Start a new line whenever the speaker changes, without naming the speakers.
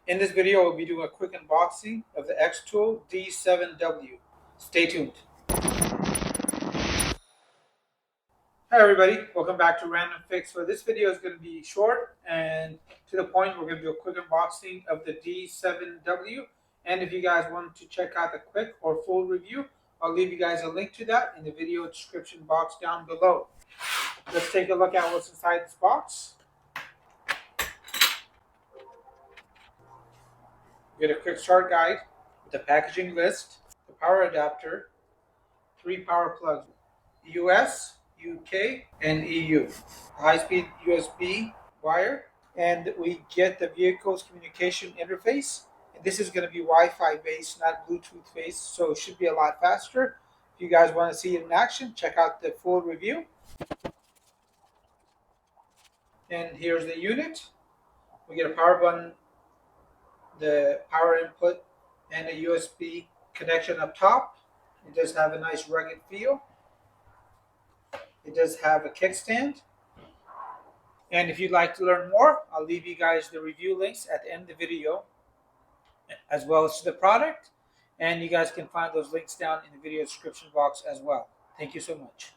In this video, we'll be doing a quick unboxing of the Xtool D7W. Stay tuned. Hi everybody, welcome back to Random Fix. So this video is going to be short and to the point. We're going to do a quick unboxing of the D7W. And if you guys want to check out the quick or full review, I'll leave you guys a link to that in the video description box down below. Let's take a look at what's inside this box. You get a quick start guide with the packaging list, the power adapter, 3 power plugs, US, UK, and EU, high-speed USB wire, and we get the vehicle's communication interface. And this is going to be Wi-Fi based, not Bluetooth based, so it should be a lot faster. If you guys want to see it in action, check out the full review. And here's the unit. We get a power button, the power input, and a USB connection up top. It does have a nice rugged feel. It does have a kickstand. And if you'd like to learn more, I'll leave you guys the review links at the end of the video, as well as to the product. And you guys can find those links down in the video description box as well. Thank you so much.